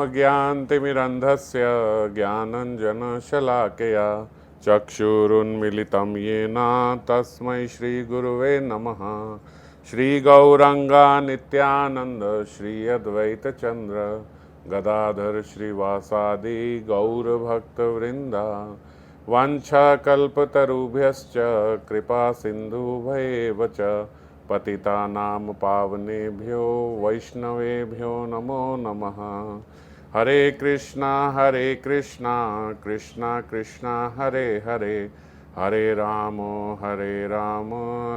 ओमाज्ञानतिमिरन्धस्य ज्ञानञ्जनशलाकया चक्षुरुन्मिलितं येन तस्मै श्रीगुरुवे नमः। श्रीगौराङ्गा नित्यानन्द श्री अद्वैतचन्द्र गदाधर श्रीवासादि गौरभक्तवृन्दा वाञ्छाकल्पतरुभ्यश्च कृपा सिन्धुभ्येव च पतितानां पावनेभ्यो वैष्णवेभ्यो नमो नमः। हरे कृष्णा कृष्णा कृष्णा हरे हरे, हरे राम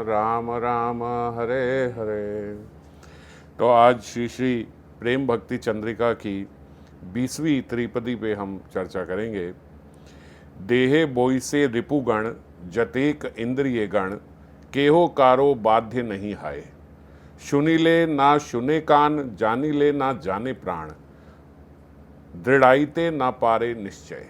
राम राम हरे हरे। तो आज श्री श्री प्रेम भक्ति चंद्रिका की 20वीं त्रिपदी पे हम चर्चा करेंगे। देहे बोइसे रिपुगण जतेक इंद्रिय गण, केहो कारो बाध्य नहीं हाय। सुनिले ना सुने कान, जानिले ना जाने प्राण, दृढ़ाइते ना पारे निश्चय।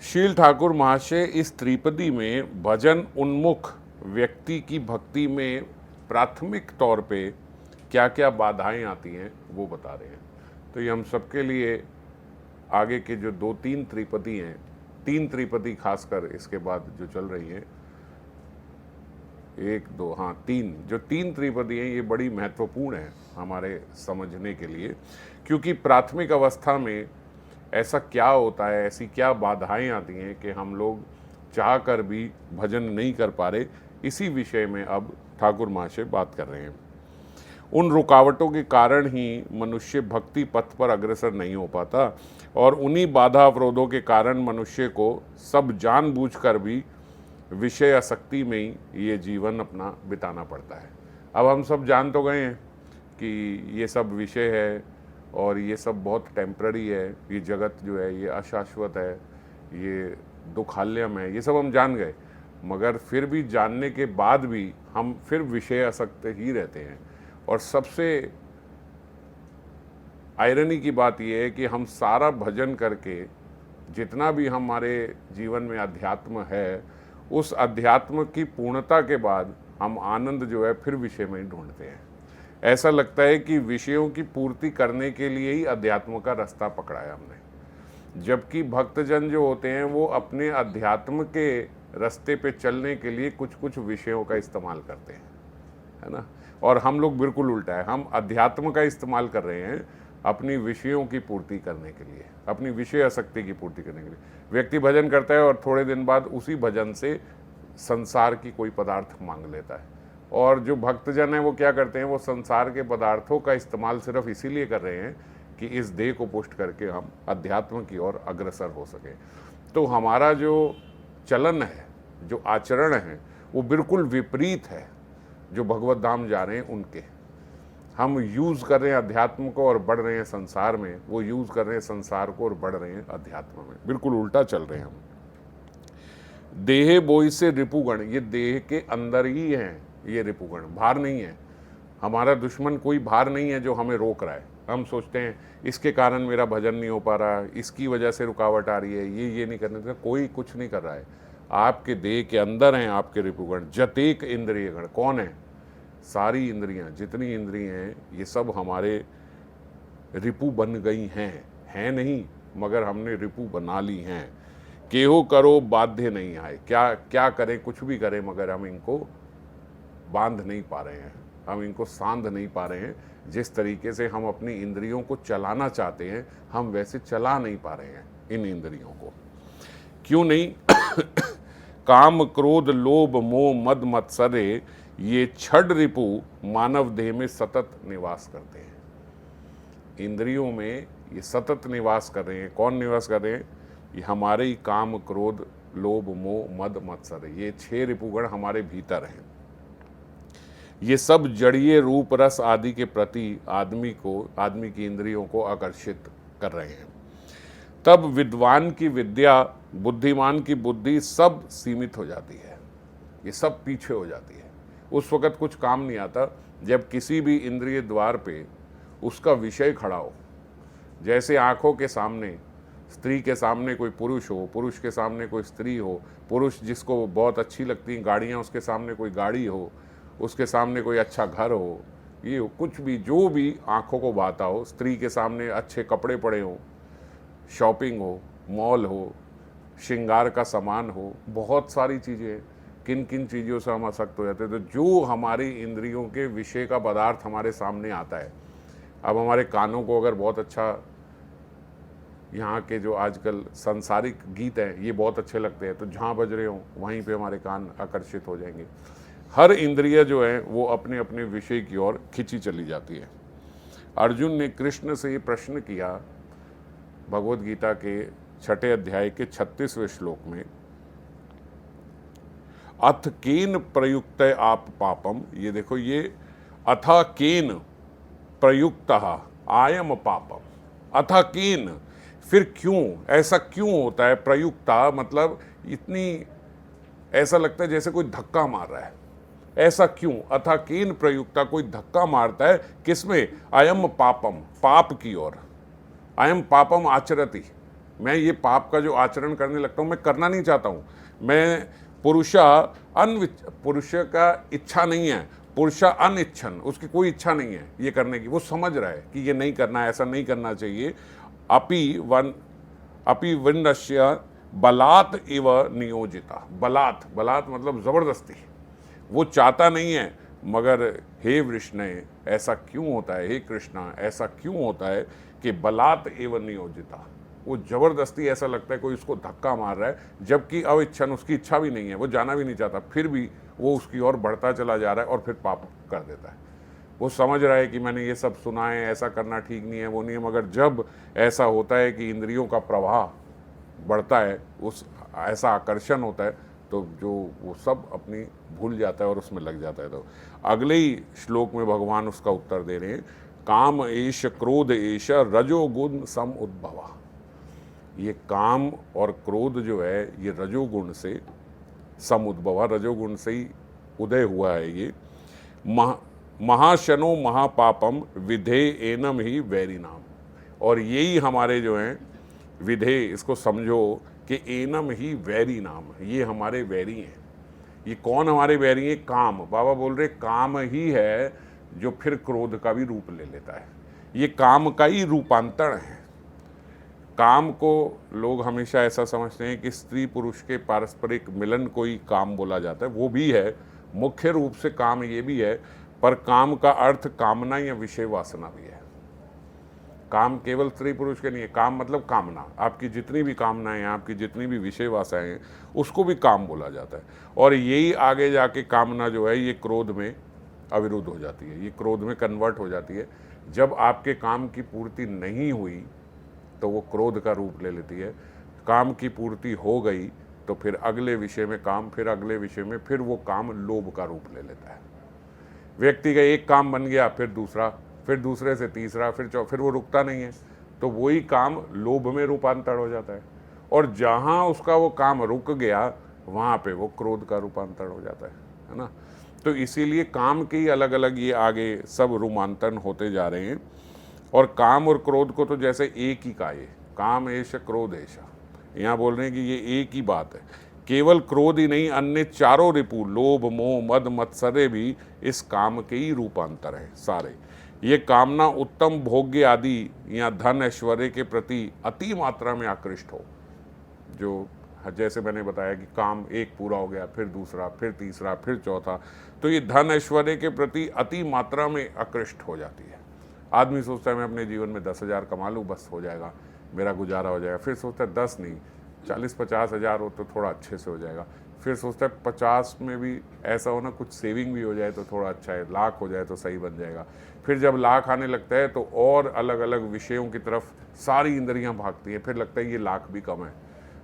शील ठाकुर महाशय इस त्रिपदी में भजन उन्मुख व्यक्ति की भक्ति में प्राथमिक तौर पे क्या क्या बाधाएं आती हैं वो बता रहे हैं। तो ये हम सबके लिए आगे के जो 2-3 त्रिपदी हैं, 3 त्रिपदी खासकर इसके बाद जो चल रही हैं, 3 जो 3 त्रिपदी हैं ये बड़ी महत्वपूर्ण है हमारे समझने के लिए। क्योंकि प्राथमिक अवस्था में ऐसा क्या होता है, ऐसी क्या बाधाएं आती हैं कि हम लोग चाह कर भी भजन नहीं कर पा रहे। इसी विषय में अब ठाकुर महाशय बात कर रहे हैं। उन रुकावटों के कारण ही मनुष्य भक्ति पथ पर अग्रसर नहीं हो पाता और उन्हीं बाधा अवरोधों के कारण मनुष्य को सब जानबूझकर भी विषय आसक्ति में ही ये जीवन अपना बिताना पड़ता है। अब हम सब जान तो गए हैं कि ये सब विषय है और ये सब बहुत टेम्पररी है, ये जगत जो है ये अशाश्वत है, ये दुखाल्यम है, ये सब हम जान गए। मगर फिर भी जानने के बाद भी हम फिर विषय आसक्त ही रहते हैं। और सबसे आयरनी की बात यह है कि हम सारा भजन करके जितना भी हमारे जीवन में अध्यात्म है, उस अध्यात्म की पूर्णता के बाद हम आनंद जो है फिर विषय में ही ढूंढते हैं। ऐसा लगता है कि विषयों की पूर्ति करने के लिए ही अध्यात्म का रास्ता पकड़ा है हमने, जबकि भक्तजन जो होते हैं वो अपने अध्यात्म के रास्ते पे चलने के लिए कुछ कुछ विषयों का इस्तेमाल करते हैं, है ना। और हम लोग बिल्कुल उल्टा है, हम अध्यात्म का इस्तेमाल कर रहे हैं अपनी विषयों की पूर्ति करने के लिए, अपनी विषय आसक्ति की पूर्ति करने के लिए। व्यक्ति भजन करता है और थोड़े दिन बाद उसी भजन से संसार की कोई पदार्थ मांग लेता है। और जो भक्तजन है वो क्या करते हैं, वो संसार के पदार्थों का इस्तेमाल सिर्फ इसीलिए कर रहे हैं कि इस देह को पुष्ट करके हम अध्यात्म की ओर अग्रसर हो सके। तो हमारा जो चलन है, जो आचरण है, वो बिल्कुल विपरीत है जो भगवत धाम जा रहे हैं उनके। हम यूज़ कर रहे हैं अध्यात्म को और बढ़ रहे हैं संसार में, वो यूज़ कर रहे हैं संसार को और बढ़ रहे हैं अध्यात्म में। बिल्कुल उल्टा चल रहे हैं हम। देहे बोई से रिपुगण, ये देह के अंदर ही हैं ये रिपुगण, बाहर नहीं है। हमारा दुश्मन कोई बाहर नहीं है जो हमें रोक रहा है। हम सोचते हैं इसके कारण मेरा भजन नहीं हो पा रहा, इसकी वजह से रुकावट आ रही है, ये नहीं करने का। कोई कुछ नहीं कर रहा है, आपके देह के अंदर हैं आपके रिपुगण। जतेक इंद्रिय गण, कौन है? सारी इंद्रियां, जितनी इंद्रियां हैं ये सब हमारे रिपु बन गई हैं नहीं, मगर हमने रिपु बना ली हैं। केहो करो बाध्य नहीं आए, क्या करें, कुछ भी करें, मगर हम इनको बांध नहीं पा रहे हैं, हम इनको सांध नहीं पा रहे हैं। जिस तरीके से हम अपनी इंद्रियों को चलाना चाहते हैं, हम वैसे चला नहीं पा रहे हैं इन इंद्रियों को। क्यों नहीं? काम क्रोध लोभ मोह मद मत्सरे, ये छड रिपु मानव देह में सतत निवास करते हैं। इंद्रियों में ये सतत निवास कर रहे हैं। कौन निवास कर रहे हैं? ये हमारे ही काम क्रोध लोभ मोह मद मत्सर, ये 6 रिपुगण हमारे भीतर हैं। ये सब जड़ीय रूप रस आदि के प्रति आदमी की इंद्रियों को आकर्षित कर रहे हैं। तब विद्वान की विद्या, बुद्धिमान की बुद्धि सब सीमित हो जाती है, ये सब पीछे हो जाती है। उस वक़्त कुछ काम नहीं आता जब किसी भी इंद्रिय द्वार पे उसका विषय खड़ा हो। जैसे आँखों के सामने, स्त्री के सामने कोई पुरुष हो, पुरुष के सामने कोई स्त्री हो, पुरुष जिसको बहुत अच्छी लगती हैं गाड़ियाँ, उसके सामने कोई गाड़ी हो, उसके सामने कोई अच्छा घर हो, ये हो, कुछ भी जो भी आंखों को भाता हो, स्त्री के सामने अच्छे कपड़े पड़े हो, शॉपिंग हो, मॉल हो, श्रृंगार का सामान हो, बहुत सारी चीज़ें हैं। किन किन चीज़ों से हम आसक्त हो जाते हैं? तो जो हमारी इंद्रियों के विषय का पदार्थ हमारे सामने आता है, अब हमारे कानों को अगर बहुत अच्छा, यहाँ के जो आजकल सांसारिक गीत हैं ये बहुत अच्छे लगते हैं, तो जहाँ बज रहे हों वहीं पे हमारे कान आकर्षित हो जाएंगे। हर इंद्रिय जो है वो अपने अपने विषय की ओर खिंची चली जाती है। अर्जुन ने कृष्ण से ये प्रश्न किया भगवत गीता के 6 अध्याय के 36वें श्लोक में, अथ केन प्रयुक्त आप पापम, ये देखो, ये अथा केन प्रयुक्त आयम पापम, अथा केन, फिर क्यों, ऐसा क्यों होता है? प्रयुक्ता मतलब इतनी, ऐसा लगता है जैसे कोई धक्का मार रहा है, ऐसा क्यों? अथा केन प्रयुक्ता, कोई धक्का मारता है किसमें? अयम पापम, पाप की ओर। अयम पापम आचरति, मैं ये पाप का जो आचरण करने लगता हूं, मैं करना नहीं चाहता हूं। मैं पुरुष का इच्छा नहीं है, पुरुषा अनिच्छन, उसकी कोई इच्छा नहीं है ये करने की, वो समझ रहा है कि ये नहीं करना है, ऐसा नहीं करना चाहिए। अपि विनश्य बलात् इव नियोजिता, बलात्, बलात् मतलब जबरदस्ती, वो चाहता नहीं है, मगर हे वृष्णे ऐसा क्यों होता है, हे कृष्णा ऐसा क्यों होता है कि बलात् एव नियोजिता, वो जबरदस्ती, ऐसा लगता है कोई उसको धक्का मार रहा है, जबकि अविच्छन, उसकी इच्छा भी नहीं है, वो जाना भी नहीं चाहता, फिर भी वो उसकी ओर बढ़ता चला जा रहा है और फिर पाप कर देता है। वो समझ रहा है कि मैंने ये सब सुना है, ऐसा करना ठीक नहीं है, वो नहीं है, मगर जब ऐसा होता है कि इंद्रियों का प्रवाह बढ़ता है, उस ऐसा आकर्षण होता है, तो जो वो सब अपनी भूल जाता है और उसमें लग जाता है। तो अगले ही श्लोक में भगवान उसका उत्तर दे रहे हैं, काम एष क्रोध एष रजोगुण सम उद्भवा, ये काम और क्रोध जो है ये रजोगुण से सम उद्भवा, रजोगुण से ही उदय हुआ है। ये महाशनो महापापम विधे एनम ही वैरी नाम, और यही हमारे जो हैं विधे, इसको समझो कि एनम ही वैरी नाम, ये हमारे वैरी हैं। ये कौन हमारे वैरी हैं? काम। बाबा बोल रहे काम ही है जो फिर क्रोध का भी रूप ले लेता है, ये काम का ही रूपांतरण है। काम को लोग हमेशा ऐसा समझते हैं कि स्त्री पुरुष के पारस्परिक मिलन को ही काम बोला जाता है, वो भी है, मुख्य रूप से काम ये भी है, पर काम का अर्थ कामना या विषय वासना भी है। काम केवल स्त्री पुरुष के नहीं है, काम मतलब कामना, आपकी जितनी भी कामनाएं हैं, आपकी जितनी भी विषय वासनाएं हैं, उसको भी काम बोला जाता है। और यही आगे जाके कामना जो है ये क्रोध में अविरुद्ध हो जाती है, ये क्रोध में कन्वर्ट हो जाती है। जब आपके काम की पूर्ति नहीं हुई तो वो क्रोध का रूप ले लेती है, काम की पूर्ति हो गई तो फिर अगले विषय में काम, फिर अगले विषय में, फिर वो काम लोभ का रूप ले लेता है। व्यक्ति का एक काम बन गया, फिर दूसरा, फिर दूसरे से तीसरा, फिर वो रुकता नहीं है, तो वही काम लोभ में रूपांतर हो जाता है। और जहाँ उसका वो काम रुक गया वहाँ पे वो क्रोध का रूपांतर हो जाता है ना। तो इसीलिए काम के ही अलग अलग ये आगे सब रूपांतरण होते जा रहे हैं। और काम और क्रोध को तो जैसे एक ही का, ये काम एष क्रोध एष, यहाँ बोल रहे हैं कि ये एक ही बात है। केवल क्रोध ही नहीं, अन्य चारों रिपु लोभ मोह मद मत्सर्य भी इस काम के ही रूपांतर है सारे। ये कामना उत्तम भोग्य आदि या धन ऐश्वर्य के प्रति अति मात्रा में आकृष्ट हो, जो जैसे मैंने बताया कि काम एक पूरा हो गया, फिर दूसरा, फिर तीसरा, फिर चौथा, तो ये धन ऐश्वर्य के प्रति अति मात्रा में आकृष्ट हो जाती है। आदमी सोचता है मैं अपने जीवन में 10,000 कमा लूँ, बस हो जाएगा, मेरा गुजारा हो जाएगा। फिर सोचता है 10 नहीं, 40-50 हज़ार हो तो थोड़ा अच्छे से हो जाएगा। फिर सोचता है 50 में भी ऐसा हो ना, कुछ सेविंग भी हो जाए तो थोड़ा अच्छा है, लाख हो जाए तो सही बन जाएगा। फिर जब लाख आने लगता है तो और अलग अलग विषयों की तरफ सारी इंद्रियां भागती हैं, फिर लगता है ये लाख भी कम है,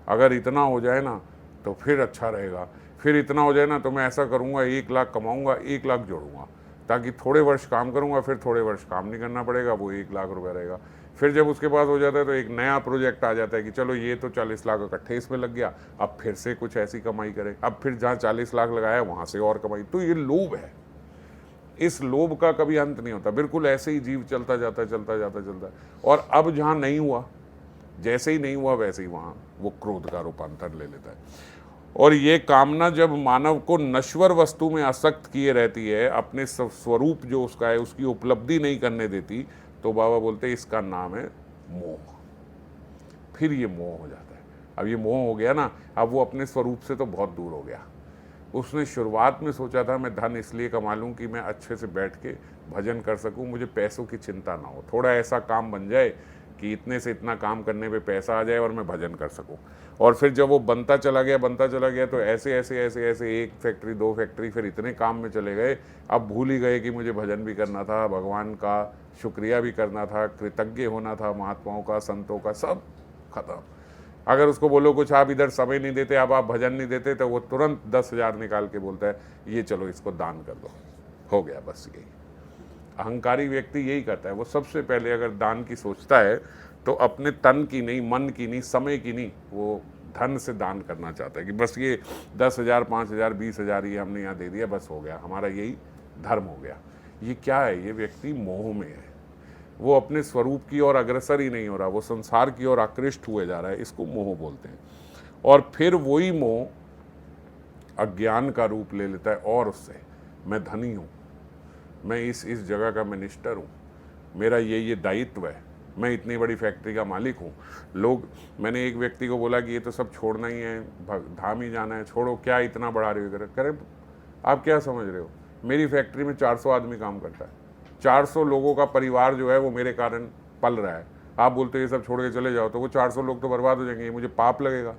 अगर इतना हो जाए ना तो फिर अच्छा रहेगा, फिर इतना हो जाए ना तो मैं ऐसा करूँगा 1 लाख कमाऊँगा, 1 लाख जोड़ूंगा, ताकि थोड़े वर्ष काम करूँगा, फिर थोड़े वर्ष काम नहीं करना पड़ेगा, वो 1 लाख रुपये रहेगा। फिर जब उसके पास हो जाता है तो एक नया प्रोजेक्ट आ जाता है कि चलो ये तो 40 लाख इकट्ठे इसमें लग गया, अब फिर से कुछ ऐसी कमाई करे, अब फिर जहाँ 40 लाख लगाया वहाँ से और कमाई। तो ये लोभ है, इस लोभ का कभी अंत नहीं होता, बिल्कुल ऐसे ही जीव चलता जाता है, चलता जाता चलता है। और अब जहाँ नहीं हुआ, जैसे ही नहीं हुआ वैसे ही वहाँ वो क्रोध का रूपांतर ले लेता है। और ये कामना जब मानव को नश्वर वस्तु में आसक्त किए रहती है, अपने स्वरूप जो उसका है उसकी उपलब्धि नहीं करने देती, तो बाबा बोलते हैं इसका नाम है मोह। फिर ये मोह हो जाता है। अब ये मोह हो गया ना, अब वो अपने स्वरूप से तो बहुत दूर हो गया। उसने शुरुआत में सोचा था मैं धन इसलिए कमा लूँ कि मैं अच्छे से बैठ के भजन कर सकूँ, मुझे पैसों की चिंता ना हो, थोड़ा ऐसा काम बन जाए कि इतने से इतना काम करने पे पैसा आ जाए और मैं भजन कर सकूं। और फिर जब वो बनता चला गया तो ऐसे ऐसे ऐसे ऐसे 1 फैक्ट्री 2 फैक्ट्री, फिर इतने काम में चले गए, अब भूल ही गए कि मुझे भजन भी करना था, भगवान का शुक्रिया भी करना था, कृतज्ञ होना था महात्माओं का, संतों का, सब खत्म। अगर उसको बोलो कुछ आप इधर समय नहीं देते, अब आप भजन नहीं देते, तो वो तुरंत 10,000 निकाल के बोलता है ये चलो इसको दान कर दो, हो गया बस। यही अहंकारी व्यक्ति यही करता है। वो सबसे पहले अगर दान की सोचता है तो अपने तन की नहीं, मन की नहीं, समय की नहीं, वो धन से दान करना चाहता है कि बस ये 10,000 5,000 20,000 ये हमने यहाँ दे दिया, बस हो गया, हमारा यही धर्म हो गया। ये क्या है? ये व्यक्ति मोह में है, वो अपने स्वरूप की ओर अग्रसर ही नहीं हो रहा, वो संसार की ओर आकृष्ट हुए जा रहा है। इसको मोह बोलते हैं। और फिर वही मोह अज्ञान का रूप ले लेता है, और उससे मैं धनी हूँ, मैं इस जगह का मिनिस्टर हूँ, मेरा ये दायित्व है, मैं इतनी बड़ी फैक्ट्री का मालिक हूँ। मैंने एक व्यक्ति को बोला कि ये तो सब छोड़ना ही है, धाम ही जाना है, छोड़ो, क्या इतना बढ़ा रहे हो? करे आप क्या समझ रहे हो? मेरी फैक्ट्री में 400 आदमी काम करता है, 400 लोगों का परिवार जो है वो मेरे कारण पल रहा है। आप बोलते हो ये सब छोड़ के चले जाओ, तो वो 400 लोग तो बर्बाद हो जाएंगे, ये मुझे पाप लगेगा।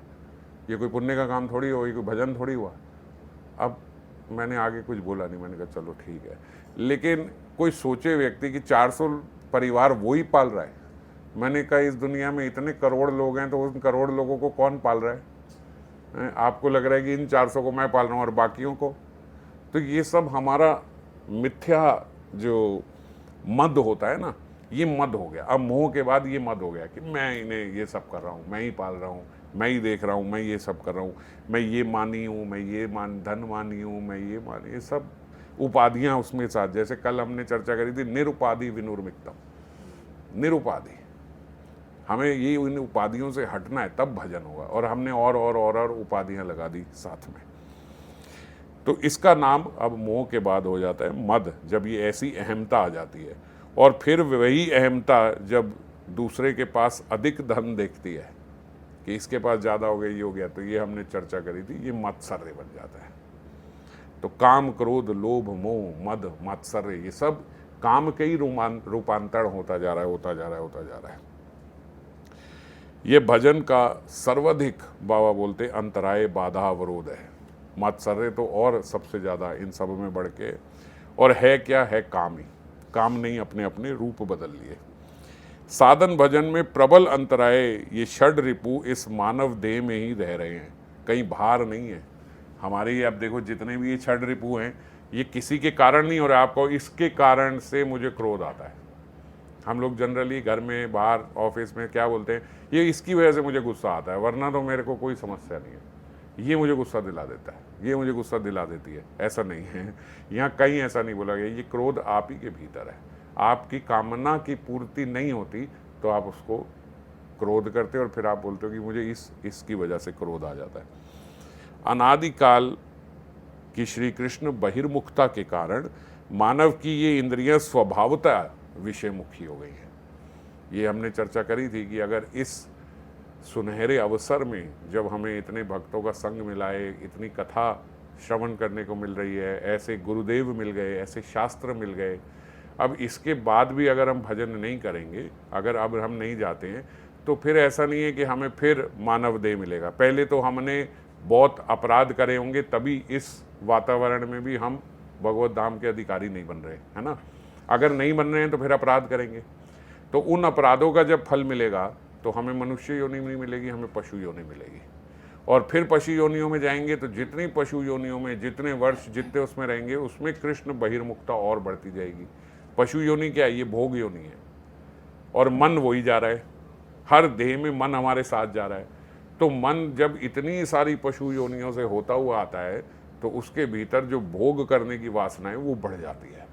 ये कोई पुण्य का काम थोड़ी हो, ये कोई भजन थोड़ी हुआ। अब मैंने आगे कुछ बोला नहीं, मैंने कहा चलो ठीक है। लेकिन कोई सोचे व्यक्ति कि 400 परिवार वो ही पाल रहा है। मैंने कहा इस दुनिया में इतने करोड़ लोग हैं, तो उन करोड़ लोगों को कौन पाल रहा है? आपको लग रहा है कि इन 400 को मैं पाल रहा हूँ और बाकियों को? तो ये सब हमारा मिथ्या जो मद होता है ना, ये मद हो गया। अब मोह के बाद ये मद हो गया कि मैं इन्हें ये सब कर रहा हूँ, मैं ही पाल रहा हूँ, मैं ही देख रहा हूँ, मैं ये सब कर रहा हूँ, मैं ये मानी हूँ, मैं ये धन मानी हूँ, मैं ये मानी, ये सब उपाधियाँ उसमें साथ। जैसे कल हमने चर्चा करी थी निरुपाधि विनुर्मिक्तम, निरुपाधि, हमें ये इन उपाधियों से हटना है, तब भजन होगा। और हमने और उपाधियाँ लगा दी साथ में। तो इसका नाम अब मोह के बाद हो जाता है मद, जब ये ऐसी अहमता आ जाती है। और फिर वही अहमता जब दूसरे के पास अधिक धन देखती है कि इसके पास ज़्यादा हो गया, ये हो गया, तो ये हमने चर्चा करी थी, ये मत्सर्य बन जाता है। तो काम, क्रोध, लोभ, मोह, मद, मत्सर्य, ये सब काम के ही रूपांतरण होता जा रहा है। ये भजन का सर्वाधिक बाबा बोलते अंतराय, बाधा, अवरोध है। मत्सर्य तो और सबसे ज़्यादा इन सब में बढ़ के, और है क्या है? काम ही। काम नहीं अपने अपने रूप बदल लिए। साधन भजन में प्रबल अंतराय, ये षड रिपु इस मानव देह में ही रह रहे हैं, कहीं बाहर नहीं है हमारे। अब देखो जितने भी ये षड रिपु हैं, ये किसी के कारण नहीं हो रहा। आपको इसके कारण से मुझे क्रोध आता है। हम लोग जनरली घर में, बाहर, ऑफिस में क्या बोलते हैं? ये इसकी वजह से मुझे गुस्सा आता है, वरना तो मेरे को कोई समस्या नहीं है। ये मुझे गुस्सा दिला देता है, ये मुझे गुस्सा दिला देती है। ऐसा नहीं है, यहाँ कहीं ऐसा नहीं बोला गया। ये क्रोध आप ही के भीतर है। आपकी कामना की पूर्ति नहीं होती तो आप उसको क्रोध करते हो, और फिर आप बोलते हो कि मुझे इसकी वजह से क्रोध आ जाता है। अनादिकाल की श्री कृष्ण बहिर्मुखता के कारण मानव की ये इंद्रियां स्वभावतः विषयमुखी हो गई हैं। ये हमने चर्चा करी थी कि अगर इस सुनहरे अवसर में जब हमें इतने भक्तों का संग मिला है, इतनी कथा श्रवण करने को मिल रही है, ऐसे गुरुदेव मिल गए, ऐसे शास्त्र मिल गए, अब इसके बाद भी अगर हम भजन नहीं करेंगे, अगर अब हम नहीं जाते हैं, तो फिर ऐसा नहीं है कि हमें फिर मानव देह मिलेगा। पहले तो हमने बहुत अपराध करे होंगे, तभी इस वातावरण में भी हम भगवत धाम के अधिकारी नहीं बन रहे, है ना। अगर नहीं बन रहे हैं तो फिर अपराध करेंगे, तो उन अपराधों का जब फल मिलेगा तो हमें मनुष्य योनि नहीं मिलेगी, हमें पशु योनि मिलेगी। और फिर पशु योनियों में जाएंगे तो जितनी पशु योनियों में जितने वर्ष जितने उसमें रहेंगे, उसमें कृष्ण बहिर्मुखता और बढ़ती जाएगी। पशु योनि क्या है? ये भोग योनि है, और मन वही जा रहा है, हर देह में मन हमारे साथ जा रहा है। तो मन जब इतनी सारी पशु योनियों से होता हुआ आता है, तो उसके भीतर जो भोग करने की वासना है वो बढ़ जाती है।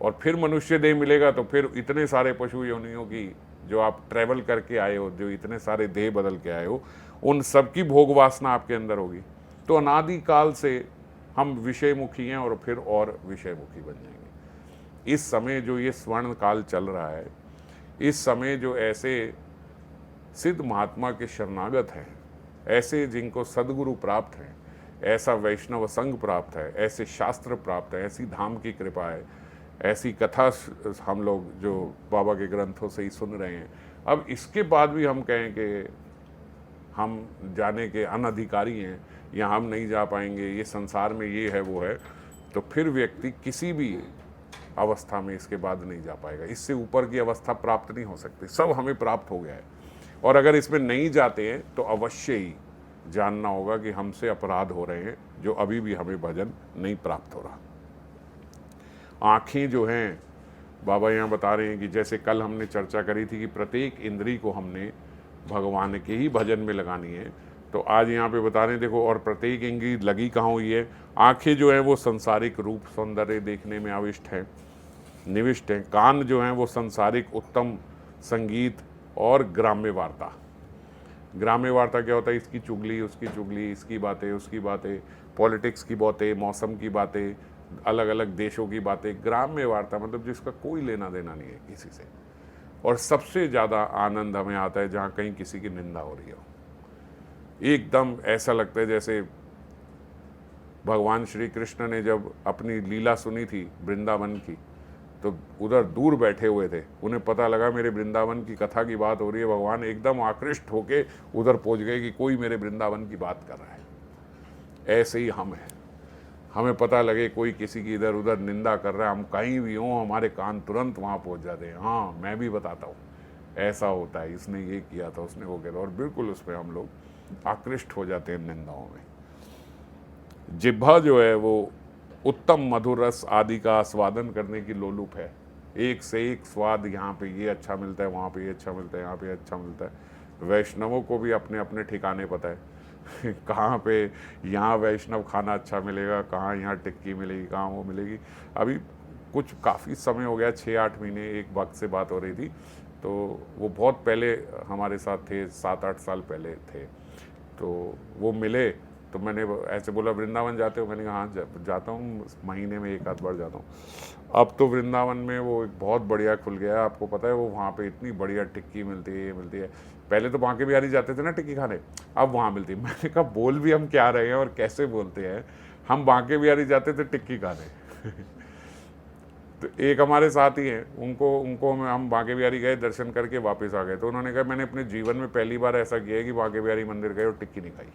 और फिर मनुष्य देह मिलेगा तो फिर इतने सारे पशु योनियों की जो आप ट्रैवल करके आए हो, जो इतने सारे देह बदल के आए हो, उन सब की भोग वासना आपके अंदर होगी। तो अनादिकाल से हम विषयमुखी हैं और फिर और विषयमुखी बन जाएंगे। इस समय जो ये स्वर्ण काल चल रहा है, इस समय जो ऐसे सिद्ध महात्मा के शरणागत हैं, ऐसे जिनको सदगुरु प्राप्त हैं, ऐसा वैष्णव संघ प्राप्त है, ऐसे शास्त्र प्राप्त है, ऐसी धाम की कृपा है, ऐसी कथा हम लोग जो बाबा के ग्रंथों से ही सुन रहे हैं, अब इसके बाद भी हम कहें कि हम जाने के अनधिकारी हैं या हम नहीं जा पाएंगे, ये संसार में ये है वो है, तो फिर व्यक्ति किसी भी अवस्था में इसके बाद नहीं जा पाएगा। इससे ऊपर की अवस्था प्राप्त नहीं हो सकती, सब हमें प्राप्त हो गया है। और अगर इसमें नहीं जाते हैं तो अवश्य ही जानना होगा कि हमसे अपराध हो रहे हैं, जो अभी भी हमें भजन नहीं प्राप्त हो रहा। आँखें जो हैं, बाबा यहाँ बता रहे हैं कि जैसे कल हमने चर्चा करी थी कि प्रत्येक इंद्री को हमने भगवान के ही भजन में लगानी है, तो आज यहाँ पे बता रहे हैं देखो, और प्रत्येक इंद्री लगी कहाँ हुई है। आँखें जो हैं वो सांसारिक रूप सौंदर्य देखने में आविष्ट हैं, निविष्ट हैं। कान जो हैं वो सांसारिक उत्तम संगीत और ग्राम्य वार्ता। ग्राम्य वार्ता क्या होता है? इसकी चुगली, उसकी चुगली, इसकी बातें, उसकी बातें, पॉलिटिक्स की बातें, मौसम की बातें, अलग अलग देशों की बातें। ग्राम्य वार्ता मतलब जिसका कोई लेना देना नहीं है किसी से। और सबसे ज़्यादा आनंद हमें आता है जहाँ कहीं किसी की निंदा हो रही हो। एकदम ऐसा लगता है जैसे भगवान श्री कृष्ण ने जब अपनी लीला सुनी थी वृंदावन की, तो उधर दूर बैठे हुए थे, उन्हें पता लगा मेरे वृंदावन की कथा की बात हो रही है। भगवान एकदम आकृष्ट होके उधर पहुंच गए कि कोई मेरे वृंदावन की बात कर रहा है। ऐसे ही हम हैं, हमें पता लगे कोई किसी की इधर उधर निंदा कर रहा है, हम कहीं भी हों हमारे कान तुरंत वहाँ पहुँच जाते हैं। हाँ, मैं भी बताता हूँ, ऐसा होता है, इसने ये किया था, उसने वो किया था, और बिल्कुल उसमें हम लोग आकृष्ट हो जाते हैं निंदाओं में। जिह्वा जो है वो उत्तम मधुर रस आदि का आस्वादन करने की लोलुप है। एक से एक स्वाद, यहाँ पे ये अच्छा मिलता है, वहाँ पे ये अच्छा मिलता है, यहाँ पे अच्छा मिलता है। वैष्णवों को भी अपने अपने ठिकाने पता है कहाँ पे यहाँ वैष्णव खाना अच्छा मिलेगा, कहाँ यहाँ टिक्की मिलेगी, कहाँ वो मिलेगी। अभी कुछ काफ़ी समय हो गया, 6-8 महीने एक वक्त से बात हो रही थी, तो वो बहुत पहले हमारे साथ थे, 7-8 साल पहले थे, तो वो मिले, तो मैंने ऐसे बोला वृंदावन जाते हो? मैंने कहा हाँ जाता हूँ, महीने में 1-8 बार जाता हूँ। अब तो वृंदावन में वो एक बहुत बढ़िया खुल गया है, आपको पता है, वो वहाँ पे इतनी बढ़िया टिक्की मिलती है, ये मिलती है। पहले तो बांके बिहारी जाते थे ना टिक्की खाने, अब वहाँ मिलती है। मैंने कहा बोल भी हम क्या रहे हैं और कैसे बोलते हैं, हम बांके बिहारी जाते थे टिक्की खाने तो एक हमारे साथ ही हैं, उनको हम बांके बिहारी गए, दर्शन करके वापस आ गए, तो उन्होंने कहा मैंने अपने जीवन में पहली बार ऐसा किया है कि बांके बिहारी मंदिर गए और टिक्की नहीं खाई।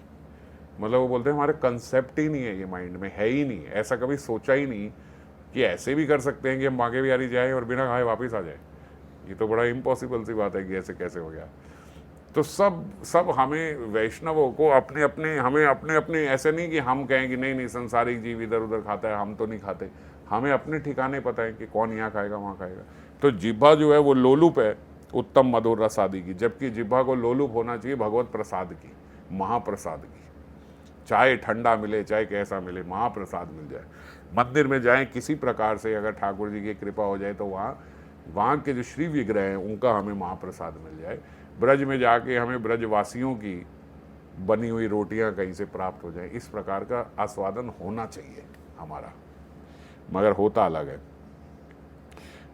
मतलब वो बोलते हैं हमारे कंसेप्ट ही नहीं है, ये माइंड में है ही नहीं, ऐसा कभी सोचा ही नहीं कि ऐसे भी कर सकते हैं कि हम बांके बिहारी जाएं और बिना खाए वापस आ जाए। ये तो बड़ा इम्पॉसिबल सी बात है कि ऐसे कैसे हो गया। तो सब हमें वैष्णवों को अपने अपने, हमें अपने अपने, ऐसे नहीं कि हम कहें कि नहीं संसारिक जीव इधर उधर खाता है, हम तो नहीं खाते। हमें अपने ठिकाने पता है कि कौन यहाँ खाएगा वहाँ खाएगा। तो जिह्वा जो है वो लोलुप है उत्तम मधुर रस आदि की, जबकि जिह्वा को लोलुप होना चाहिए भगवत प्रसाद की, महाप्रसाद की। चाहे ठंडा मिले चाहे कैसा मिले, महाप्रसाद मिल जाए। मंदिर में जाएं किसी प्रकार से, अगर ठाकुर जी की कृपा हो जाए तो वहाँ के जो श्री विग्रह हैं उनका हमें महाप्रसाद मिल जाए। ब्रज में जाके हमें ब्रजवासियों की बनी हुई रोटियां कहीं से प्राप्त हो जाए, इस प्रकार का आस्वादन होना चाहिए हमारा, मगर होता अलग है।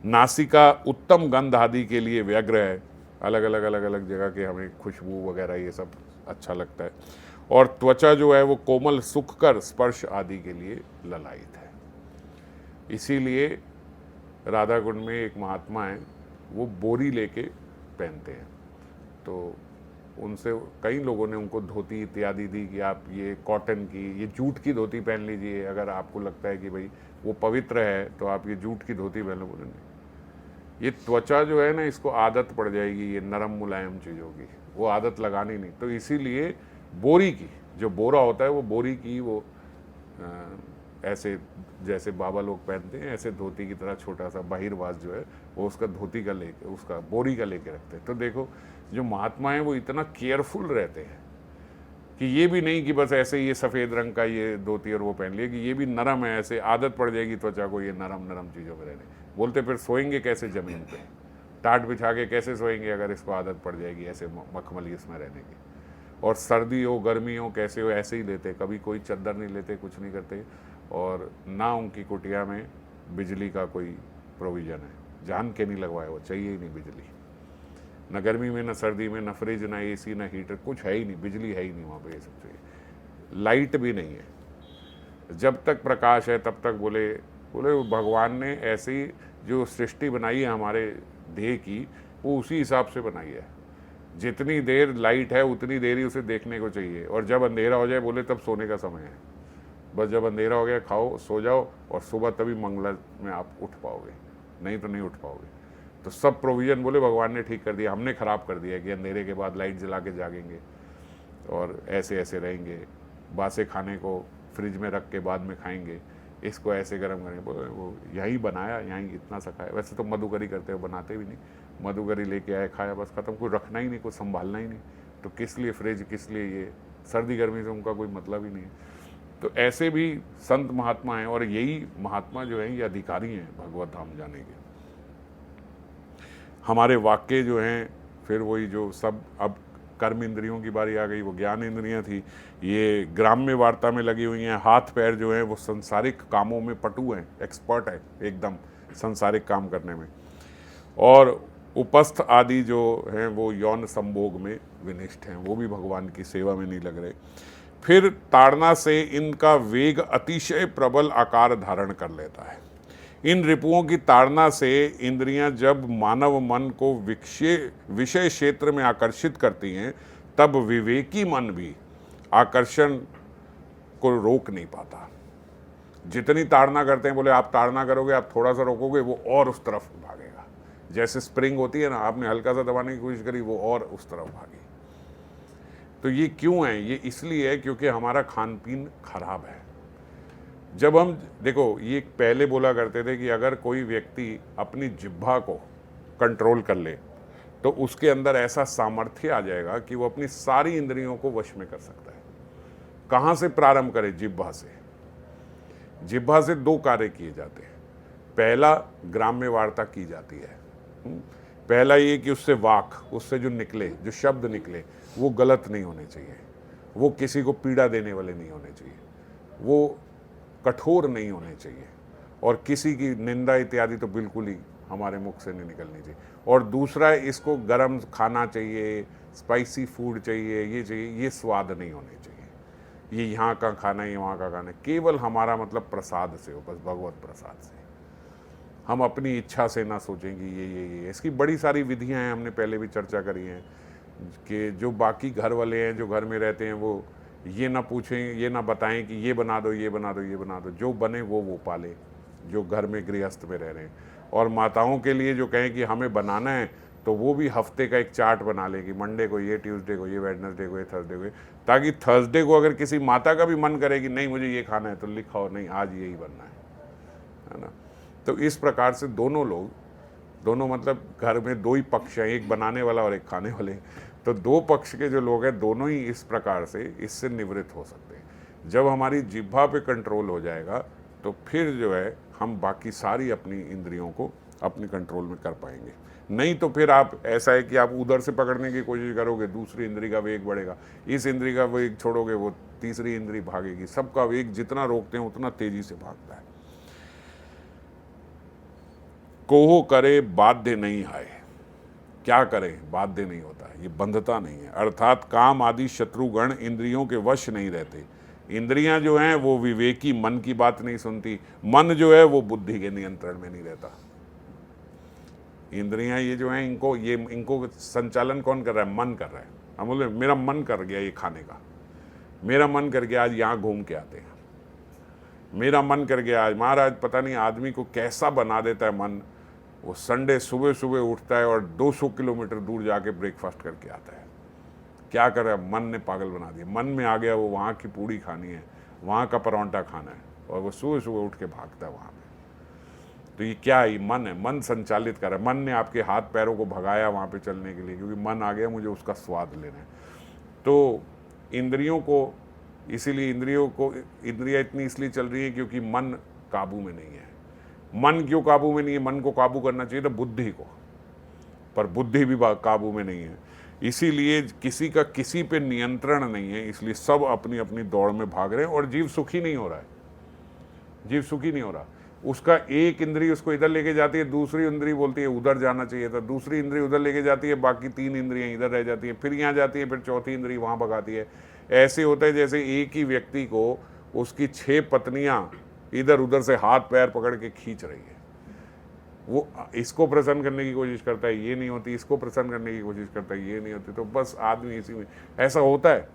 नासिका उत्तम गंध आदि के लिए व्यग्र है, अलग अलग जगह के हमें खुशबू वगैरह ये सब अच्छा लगता है। और त्वचा जो है वो कोमल सुखकर स्पर्श आदि के लिए ललायित है। इसीलिए राधा कुंड में एक महात्मा है, वो बोरी लेके पहनते हैं, तो उनसे कई लोगों ने उनको धोती इत्यादि दी कि आप ये कॉटन की, ये जूट की धोती पहन लीजिए, अगर आपको लगता है कि भाई वो पवित्र है तो आप ये जूट की धोती पहन लो। बोले नहीं, ये त्वचा जो है ना, इसको आदत पड़ जाएगी ये नरम मुलायम चीज़ों की, वो आदत लगानी नहीं। तो इसीलिए बोरी की, जो बोरा होता है वो बोरी की, वो ऐसे जैसे बाबा लोग पहनते हैं ऐसे धोती की तरह छोटा सा बाहिरवास जो है वो उसका धोती का लेके, उसका बोरी का लेके रखते हैं। तो देखो जो महात्मा हैं वो इतना केयरफुल रहते हैं कि ये भी नहीं कि बस ऐसे ये सफ़ेद रंग का ये धोती और वो पहन लिया, कि ये भी नरम है, ऐसे आदत पड़ जाएगी त्वचा को ये नरम चीज़ों में रहने। बोलते फिर सोएंगे कैसे ज़मीन पे, टाट बिछा के कैसे सोएंगे अगर इसको आदत पड़ जाएगी ऐसे मखमली इसमें रहने की। और सर्दी हो गर्मी हो कैसे हो ऐसे ही लेते, कभी कोई चद्दर नहीं लेते, कुछ नहीं करते, और ना उनकी कुटिया में बिजली का कोई प्रोविज़न है, जान के नहीं लगवाए, वो चाहिए ही नहीं बिजली, न गर्मी में न सर्दी में, न फ्रिज न एसी न हीटर, कुछ है ही नहीं, बिजली है ही नहीं वहाँ पे, ये सब चाहिए, लाइट भी नहीं है। जब तक प्रकाश है तब तक बोले भगवान ने ऐसी जो सृष्टि बनाई है हमारे देह की, वो उसी हिसाब से बनाई है, जितनी देर लाइट है उतनी देर ही उसे देखने को चाहिए, और जब अंधेरा हो जाए बोले तब सोने का समय है, बस जब अंधेरा हो गया खाओ सो जाओ, और सुबह तभी मंगला में आप उठ पाओगे, नहीं तो नहीं उठ पाओगे। तो सब प्रोविज़न बोले भगवान ने ठीक कर दिया, हमने ख़राब कर दिया कि अंधेरे के बाद लाइट जला के जागेंगे और ऐसे ऐसे रहेंगे, बासे खाने को फ्रिज में रख के बाद में खाएंगे, इसको ऐसे गर्म करेंगे, वो यहीं बनाया, यहीं इतना सा खाया। वैसे तो मधुकरी करते हो, बनाते भी नहीं, मधुकरी लेके आए खाया बस ख़त्म, कोई रखना ही नहीं, कोई संभालना ही नहीं, तो किस लिए फ्रिज, किस लिए ये, सर्दी गर्मी से उनका कोई मतलब ही नहीं है। तो ऐसे भी संत महात्मा हैं, और यही महात्मा जो हैं ये अधिकारी हैं भगवत धाम जाने के। हमारे वाक्य जो हैं फिर वही जो सब, अब कर्म इंद्रियों की बारी आ गई, वो ज्ञान इंद्रियां थी, ये ग्राम्य वार्ता में लगी हुई हैं, हाथ पैर जो हैं वो संसारिक कामों में पटु हैं, एक्सपर्ट है एकदम संसारिक काम करने में, और उपस्थ आदि जो हैं वो यौन संभोग में विनिष्ठ हैं, वो भी भगवान की सेवा में नहीं लग रहे। फिर ताड़ना से इनका वेग अतिशय प्रबल आकार धारण कर लेता है। इन रिपुओं की ताड़ना से इंद्रियां जब मानव मन को विषय क्षेत्र में आकर्षित करती हैं, तब विवेकी मन भी आकर्षण को रोक नहीं पाता। जितनी ताड़ना करते हैं, बोले आप ताड़ना करोगे, आप थोड़ा सा रोकोगे, वो और उस तरफ भागेगा, जैसे स्प्रिंग होती है ना, आपने हल्का सा दबाने की कोशिश करी, वो और उस तरफ भागी। तो ये क्यों है? ये इसलिए है क्योंकि हमारा खान पीन खराब है। जब हम देखो, ये पहले बोला करते थे कि अगर कोई व्यक्ति अपनी जिह्वा को कंट्रोल कर ले तो उसके अंदर ऐसा सामर्थ्य आ जाएगा कि वो अपनी सारी इंद्रियों को वश में कर सकता है। कहाँ से प्रारंभ करे? जिह्वा से। जिह्वा से दो कार्य किए जाते हैं। पहला, ग्राम्य वार्ता की जाती है। पहला ये कि उससे वाक, उससे जो निकले, जो शब्द निकले, वो गलत नहीं होने चाहिए, वो किसी को पीड़ा देने वाले नहीं होने चाहिए, वो कठोर नहीं होने चाहिए, और किसी की निंदा इत्यादि तो बिल्कुल ही हमारे मुख से नहीं निकलनी चाहिए। और दूसरा, इसको गरम खाना चाहिए, स्पाइसी फूड चाहिए, ये चाहिए, ये स्वाद नहीं होने चाहिए, ये यहाँ का खाना है, वहाँ का खाना है। केवल हमारा मतलब प्रसाद से हो, बस भगवत प्रसाद से। हम अपनी इच्छा से ना सोचेंगे ये इसकी बड़ी सारी विधियाँ हैं, हमने पहले भी चर्चा करी हैं कि जो बाकी घर वाले हैं, जो घर में रहते हैं, वो ये ना पूछें, ये ना बताएं कि ये बना दो, ये बना दो, ये बना दो, जो बने वो पाले, जो घर में गृहस्थ में रह रहे हैं। और माताओं के लिए जो कहें कि हमें बनाना है, तो वो भी हफ्ते का एक चार्ट बना ले कि मंडे को ये, ट्यूसडे को ये, वेडनेसडे को ये, थर्सडे को ये, ताकि थर्सडे को अगर किसी माता का भी मन करे कि नहीं मुझे ये खाना है, तो लिखाओ नहीं आज यही बनना है ना। तो इस प्रकार से दोनों मतलब घर में दो ही पक्ष हैं, एक बनाने वाला और एक खाने वाले, तो दो पक्ष के जो लोग हैं दोनों ही इस प्रकार से इससे निवृत्त हो सकते हैं। जब हमारी जिह्वा पे कंट्रोल हो जाएगा तो फिर जो है हम बाकी सारी अपनी इंद्रियों को अपने कंट्रोल में कर पाएंगे। नहीं तो फिर आप ऐसा है कि आप उधर से पकड़ने की कोशिश करोगे, दूसरी इंद्री का वेग बढ़ेगा, इस इंद्री का वेग छोड़ोगे, वो तीसरी इंद्री भागेगी। सबका वेग जितना रोकते हैं उतना तेजी से भागता है। कोहो करे बाध्य नहीं है, क्या करें, बाध्य नहीं होता है, ये बंधता नहीं है। अर्थात काम आदि शत्रुगण इंद्रियों के वश नहीं रहते। इंद्रियां जो हैं वो विवेकी मन की बात नहीं सुनती, मन जो है वो बुद्धि के नियंत्रण में नहीं रहता। इंद्रियां ये जो हैं इनको संचालन कौन कर रहा है? मन कर रहा है। हम बोले मेरा मन कर गया ये खाने का, मेरा मन कर गया आज यहाँ घूम के आते हैं, मेरा मन कर गया आज। महाराज पता नहीं आदमी को कैसा बना देता है मन, वो संडे सुबह सुबह उठता है और 200 किलोमीटर दूर जाके ब्रेकफास्ट करके आता है। क्या कर रहा है? मन ने पागल बना दिया। मन में आ गया वो वहाँ की पूड़ी खानी है, वहाँ का परांठा खाना है, और वो सुबह सुबह उठ के भागता है वहाँ पे। तो ये क्या है? मन है, मन संचालित कर रहा है। मन ने आपके हाथ पैरों को भगाया वहाँ पे चलने के लिए, क्योंकि मन आ गया मुझे उसका स्वाद लेना है। तो इंद्रियों को, इसीलिए इंद्रियाँ इतनी इसलिए चल रही है क्योंकि मन काबू में नहीं है। मन क्यों काबू में नहीं है? मन को काबू करना चाहिए था बुद्धि को, पर बुद्धि भी काबू में नहीं है। इसीलिए किसी का किसी पे नियंत्रण नहीं है, इसलिए सब अपनी अपनी दौड़ में भाग रहे हैं और जीव सुखी नहीं हो रहा है। जीव सुखी नहीं हो रहा। उसका एक इंद्रिय उसको इधर लेके जाती है, दूसरी इंद्रिय बोलती है उधर जाना चाहिए था, दूसरी इंद्रिय उधर लेके जाती है, बाकी 3 इंद्रियां इधर रह जाती हैं, फिर यहाँ जाती है, फिर चौथी इंद्रिय वहाँ भगाती है। ऐसे होता है जैसे एक ही व्यक्ति को उसकी 6 पत्नियां इधर उधर से हाथ पैर पकड़ के खींच रही है। वो इसको प्रसन्न करने की कोशिश करता है, ये नहीं होती, इसको प्रसन्न करने की कोशिश करता है, ये नहीं होती, तो बस आदमी इसी में ऐसा होता है।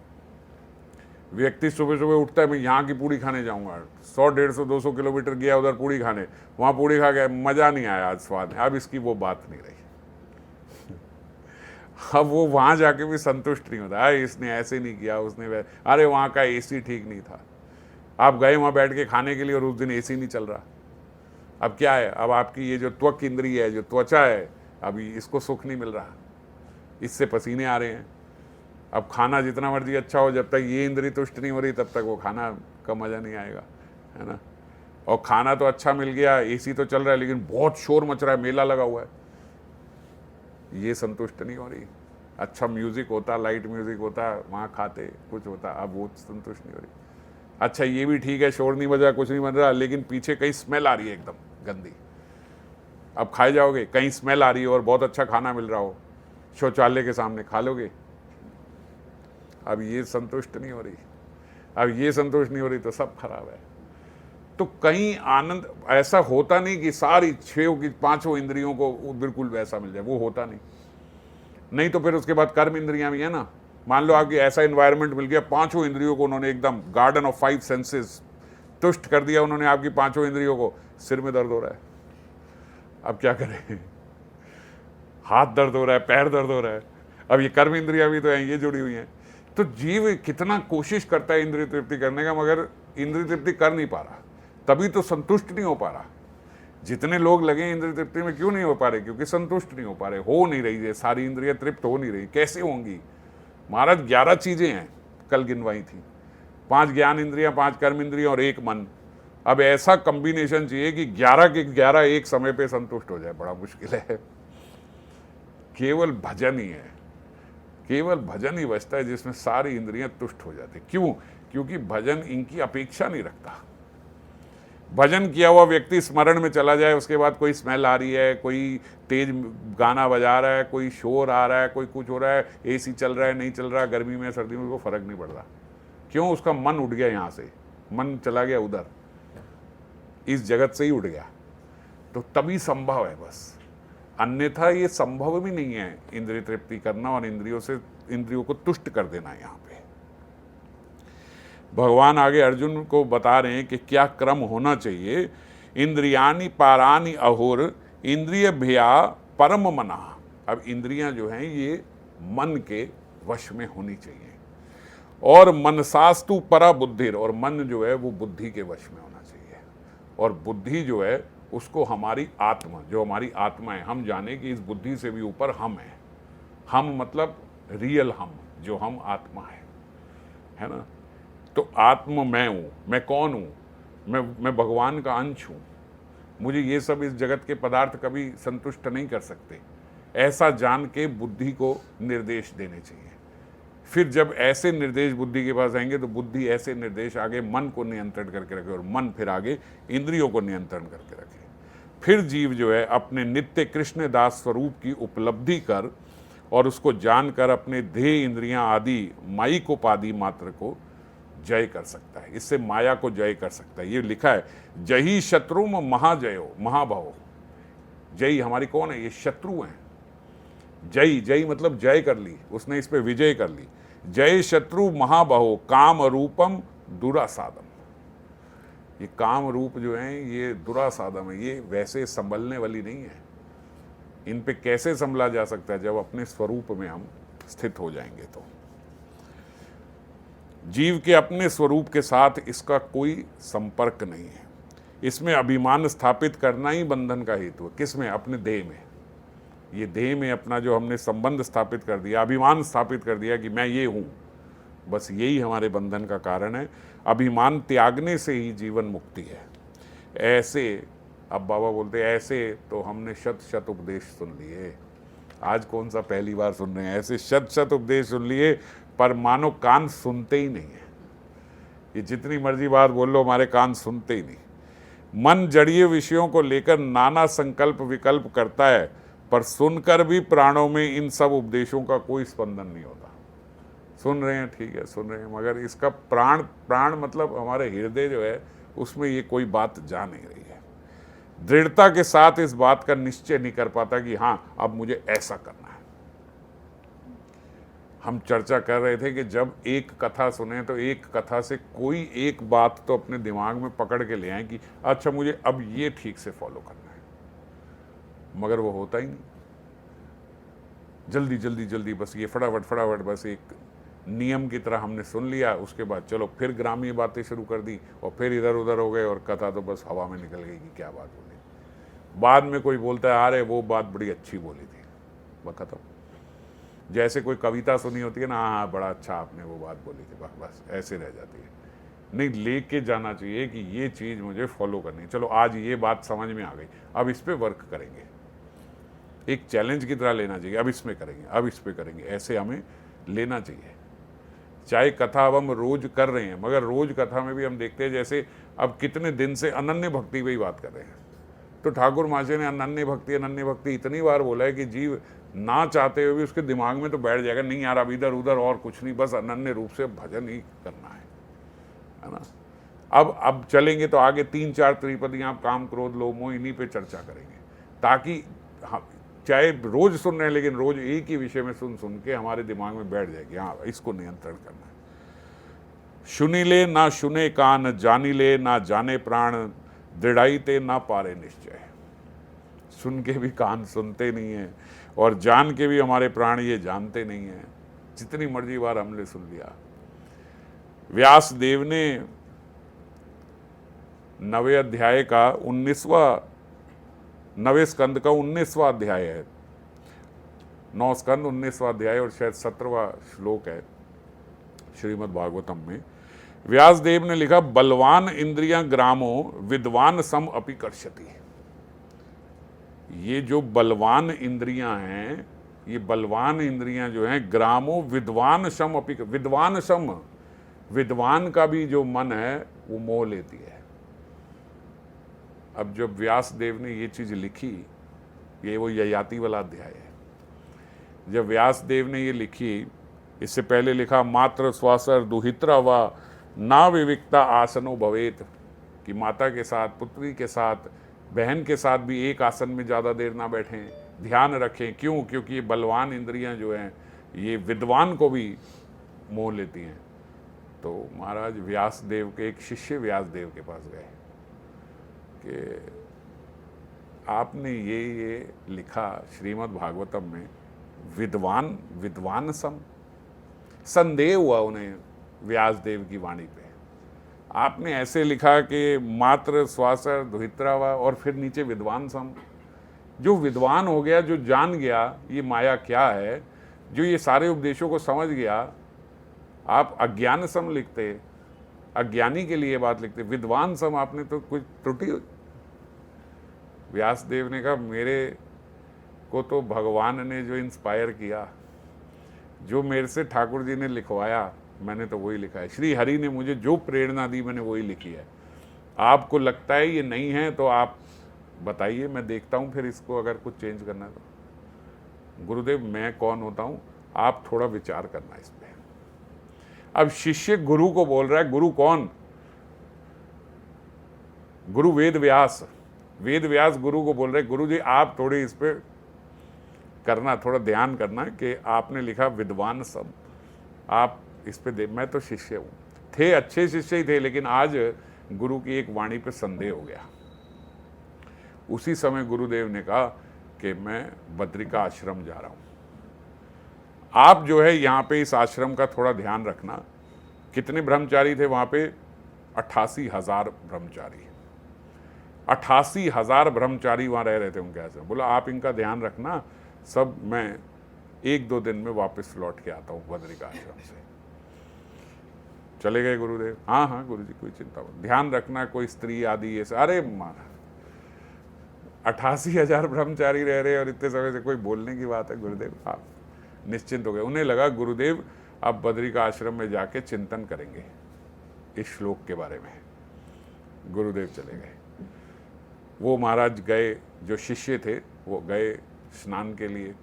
व्यक्ति सुबह सुबह उठता है, मैं यहाँ की पूड़ी खाने जाऊंगा, 100, 150, 200 किलोमीटर गया उधर पूड़ी खाने, वहाँ पूड़ी खा गया, मज़ा नहीं आया, आज स्वाद है। अब इसकी वो बात नहीं रही। अब वो वहाँ जाके भी संतुष्ट नहीं होता, अरे इसने ऐसे नहीं किया, उसने अरे वहाँ का एसी ठीक नहीं था। आप गए वहाँ बैठ के खाने के लिए और उस दिन एसी नहीं चल रहा। अब क्या है, अब आपकी ये जो त्वक इंद्रिय है, जो त्वचा है, अभी इसको सुख नहीं मिल रहा, इससे पसीने आ रहे हैं। अब खाना जितना मर्जी अच्छा हो, जब तक ये इंद्रिय तुष्ट नहीं हो रही तब तक वो खाना का मज़ा नहीं आएगा, है ना। और खाना तो अच्छा मिल गया, एसी तो चल रहा है, लेकिन बहुत शोर मच रहा है, मेला लगा हुआ है, ये संतुष्ट नहीं हो रही। अच्छा म्यूज़िक होता, लाइट म्यूज़िक होता, वहाँ खाते, कुछ होता, अब वो संतुष्ट नहीं हो रही। अच्छा ये भी ठीक है, शोर नहीं बजा, कुछ नहीं बन रहा, लेकिन पीछे कहीं स्मेल आ रही है एकदम गंदी। अब खाए जाओगे, कहीं स्मेल आ रही है और बहुत अच्छा खाना मिल रहा हो, शौचालय के सामने खा लोगे, अब ये संतुष्ट नहीं हो रही। अब ये संतुष्ट नहीं हो रही तो सब खराब है। तो कहीं आनंद ऐसा होता नहीं कि सारी 6 की 5 इंद्रियों को बिल्कुल वैसा मिल जाए, वो होता नहीं। नहीं तो फिर उसके बाद कर्म इंद्रियां भी है ना। मान लो आपकी ऐसा एनवायरनमेंट मिल गया, 5 इंद्रियों को उन्होंने एकदम गार्डन ऑफ 5 सेंसेस तुष्ट कर दिया उन्होंने, आपकी 5 इंद्रियों को, सिर में दर्द हो रहा है, अब क्या करें, हाथ दर्द हो रहा है, पैर दर्द हो रहा है। अब ये कर्म इंद्रियां भी तो हैं, ये जुड़ी हुई हैं। तो जीव कितना कोशिश करता है इंद्रिय तृप्ति करने का, मगर इंद्रिय तृप्ति कर नहीं पा रहा, तभी तो संतुष्ट नहीं हो पा रहा। जितने लोग लगे इंद्रिय तृप्ति में क्यों नहीं हो पा रहे, क्योंकि संतुष्ट नहीं हो पा रहे, हो नहीं रही है, सारी इंद्रियां तृप्त हो नहीं रही। कैसे होंगी महाराज? 11 चीजें हैं कल गिनवाई थी, 5 ज्ञान इंद्रियां, 5 कर्म इंद्रियां और 1 मन। अब ऐसा कॉम्बिनेशन चाहिए कि 11 के 11 एक समय पे संतुष्ट हो जाए, बड़ा मुश्किल है। केवल भजन ही है, केवल भजन ही बचता है जिसमें सारी इंद्रियां तुष्ट हो जाती। क्यों? क्योंकि भजन इनकी अपेक्षा नहीं रखता। भजन किया हुआ व्यक्ति स्मरण में चला जाए, उसके बाद कोई स्मेल आ रही है, कोई तेज गाना बजा रहा है, कोई शोर आ रहा है, कोई कुछ हो रहा है, एसी चल रहा है, नहीं चल रहा, गर्मी में सर्दी में, उसको फर्क नहीं पड़ रहा। क्यों? उसका मन उठ गया, यहाँ से मन चला गया उधर, इस जगत से ही उठ गया। तो तभी संभव है बस, अन्यथा ये संभव भी नहीं है इंद्रिय तृप्ति करना और इंद्रियों को तुष्ट कर देना। यहाँ पे भगवान आगे अर्जुन को बता रहे हैं कि क्या क्रम होना चाहिए। इंद्रियानि पारानि अहोर इंद्रिय भया परम मना। अब इंद्रियां जो हैं ये मन के वश में होनी चाहिए, और मनसास्तु परा बुद्धिर, और मन जो है वो बुद्धि के वश में होना चाहिए। और बुद्धि जो है उसको हमारी आत्मा, जो हमारी आत्मा है, हम जाने कि इस बुद्धि से भी ऊपर हम हैं। हम मतलब रियल हम, जो हम आत्मा है ना। तो आत्म मैं हूँ, मैं कौन हूँ? मैं भगवान का अंश हूँ। मुझे ये सब इस जगत के पदार्थ कभी संतुष्ट नहीं कर सकते, ऐसा जान के बुद्धि को निर्देश देने चाहिए। फिर जब ऐसे निर्देश बुद्धि के पास आएंगे तो बुद्धि ऐसे निर्देश आगे मन को नियंत्रण करके रखे, और मन फिर आगे इंद्रियों को नियंत्रण करके रखे। फिर जीव जो है अपने नित्य कृष्ण दास स्वरूप की उपलब्धि कर और उसको जानकर अपने देह इंद्रियां आदि माइकोपादि मात्र को जय कर सकता है। इससे माया को जय कर सकता है। ये लिखा है, जही शत्रु महाजयो महाभवो। जयी हमारी कौन है? ये शत्रु हैं। जयी, जयी मतलब जय कर ली, उसने इस पे विजय कर ली। जय शत्रु महाबहो काम रूपम दुरासादम। ये काम रूप जो है ये दुरासादम है, ये वैसे संभलने वाली नहीं है। इन पे कैसे संभला जा सकता है? जब अपने स्वरूप में हम स्थित हो जाएंगे। तो जीव के अपने स्वरूप के साथ इसका कोई संपर्क नहीं है। इसमें अभिमान स्थापित करना ही बंधन का हेतु है। किसमें? अपने देह में। ये देह में अपना जो हमने संबंध स्थापित कर दिया, अभिमान स्थापित कर दिया कि मैं ये हूँ, बस यही हमारे बंधन का कारण है। अभिमान त्यागने से ही जीवन मुक्ति है। ऐसे अब बाबा बोलते ऐसे तो हमने शत शत उपदेश सुन लिए, आज कौन सा पहली बार सुन रहे हैं, ऐसे शत शत उपदेश सुन लिए पर मानो कान सुनते ही नहीं है। ये जितनी मर्जी बात बोल लो, हमारे कान सुनते ही नहीं। मन जड़ीय विषयों को लेकर नाना संकल्प विकल्प करता है, पर सुनकर भी प्राणों में इन सब उपदेशों का कोई स्पंदन नहीं होता। सुन रहे हैं, ठीक है, सुन रहे हैं, मगर इसका प्राण मतलब हमारे हृदय जो है उसमें ये कोई बात जा नहीं रही है। दृढ़ता के साथ इस बात का निश्चय नहीं कर पाता कि हाँ अब मुझे ऐसा करना है। हम चर्चा कर रहे थे कि जब एक कथा सुने तो एक कथा से कोई एक बात तो अपने दिमाग में पकड़ के ले आए कि अच्छा मुझे अब ये ठीक से फॉलो करना है, मगर वो होता ही नहीं। जल्दी जल्दी जल्दी बस ये फटाफट बस एक नियम की तरह हमने सुन लिया, उसके बाद चलो फिर ग्रामीण बातें शुरू कर दी और फिर इधर उधर हो गए और कथा तो बस हवा में निकल गई कि क्या बात बोली। बाद में कोई बोलता है अरे वो बात बड़ी अच्छी बोली थी, वह खत्म। जैसे कोई कविता सुनी होती है ना, हाँ बड़ा अच्छा आपने वो बात बोली थी, बस ऐसे रह जाती है। नहीं, लेके जाना चाहिए कि ये चीज़ मुझे फॉलो करनी है। चलो आज ये बात समझ में आ गई, अब इस पर वर्क करेंगे, एक चैलेंज की तरह लेना चाहिए, अब इसमें करेंगे, अब इस पर करेंगे, ऐसे हमें लेना चाहिए। चाहे कथा अब हम रोज कर रहे हैं, मगर रोज कथा में भी हम देखते हैं जैसे अब कितने दिन से अनन्य भक्ति पे ही बात कर रहे हैं। तो ठाकुर महाशय ने अनन्य भक्ति इतनी बार बोला है कि जीव ना चाहते हुए भी उसके दिमाग में तो बैठ जाएगा, नहीं यार अब इधर उधर और कुछ नहीं, बस अनन्य रूप से भजन ही करना है ना। अब चलेंगे तो आगे 3-4 त्रिपदियाँ काम क्रोध लोभ मोह इन्हीं पे चर्चा करेंगे, ताकि चाहे रोज सुन रहे हैं लेकिन रोज एक ही विषय में सुन के हमारे दिमाग में बैठ जाएगी, हाँ इसको नियंत्रण करना है। सुनी ले ना सुने कान, जानी ले ना जाने प्राण, दृढ़ाई ते ना पारे निश्चय। सुन के भी कान सुनते नहीं है और जान के भी हमारे प्राण ये जानते नहीं है। जितनी मर्जी बार हमने सुन लिया। व्यास देव ने 9वें अध्याय का 9वें स्कंद का 19वां अध्याय है, 9 स्कंद 19वां अध्याय और शायद 17वां श्लोक है श्रीमद् भागवतम में। व्यासदेव ने लिखा, बलवान इंद्रियां ग्रामो विद्वान सम अपि कर्षति। ये जो बलवान इंद्रियां हैं, ये बलवान इंद्रियां जो हैं, ग्रामो विद्वान सम अपि, विद्वान सम, विद्वान का भी जो मन है वो मोह लेती है। अब जब व्यास देव ने ये चीज लिखी, ये वो ययाति वाला अध्याय है, जब व्यास देव ने ये लिखी, इससे पहले लिखा मात्र स्वासर दुहित्रा व ना विविक्ता आसनो भवेत, कि माता के साथ, पुत्री के साथ, बहन के साथ भी एक आसन में ज़्यादा देर ना बैठें, ध्यान रखें। क्यों? क्योंकि ये बलवान इंद्रियां जो हैं ये विद्वान को भी मोह लेती हैं। तो महाराज व्यास देव के एक शिष्य व्यास देव के पास गए कि आपने ये लिखा श्रीमद् भागवतम में, विद्वान सम। संदेह हुआ उन्हें व्यास देव की वाणी पे। आपने ऐसे लिखा कि मात्र स्वासर दुहित्रावा और फिर नीचे विद्वान सम। जो विद्वान हो गया, जो जान गया ये माया क्या है, जो ये सारे उपदेशों को समझ गया, आप अज्ञान सम लिखते, अज्ञानी के लिए बात लिखते, विद्वान सम आपने तो कुछ त्रुटि। व्यासदेव ने कहा, मेरे को तो भगवान ने जो इंस्पायर किया, जो मेरे से ठाकुर जी ने लिखवाया, मैंने तो वही लिखा है। श्री हरि ने मुझे जो प्रेरणा दी मैंने वही लिखी है। आपको लगता है ये नहीं है तो आप बताइए, मैं देखता हूँ फिर इसको अगर कुछ चेंज करना है तो। गुरुदेव मैं कौन होता हूँ, आप थोड़ा विचार करना इस पे। अब शिष्य गुरु को बोल रहा है, गुरु कौन? गुरु वेद व्यास। वेद व्यास गुरु को बोल रहे, गुरु जी आप थोड़ी इस पे करना, थोड़ा ध्यान करना कि आपने लिखा विद्वान सब, आप इस पे दे। मैं तो शिष्य हूँ, थे अच्छे शिष्य ही थे, लेकिन आज गुरु की एक वाणी पे संदेह हो गया। उसी समय गुरुदेव ने कहा कि मैं बद्रिका आश्रम जा रहा हूँ, आप जो है यहाँ पे इस आश्रम का थोड़ा ध्यान रखना। कितने ब्रह्मचारी थे वहाँ पे? 88,000 ब्रह्मचारी, 88,000 ब्रह्मचारी वहाँ रह रहे थे उनके आश्रम। बोला आप इनका ध्यान रखना, सब मैं 1-2 दिन में वापस लौट के आता हूँ बद्रिका आश्रम से। चले गए गुरुदेव। हाँ गुरु जी कोई चिंता मत, ध्यान रखना, कोई स्त्री आदि ये सब। अरे 88,000 ब्रह्मचारी रह रहे और इतने समय से कोई बोलने की बात है। गुरुदेव आप निश्चिंत हो गए। उन्हें लगा गुरुदेव अब बद्री का आश्रम में जाके चिंतन करेंगे इस श्लोक के बारे में। गुरुदेव चले गए। वो महाराज गए, जो शिष्य थे वो गए स्नान के लिए।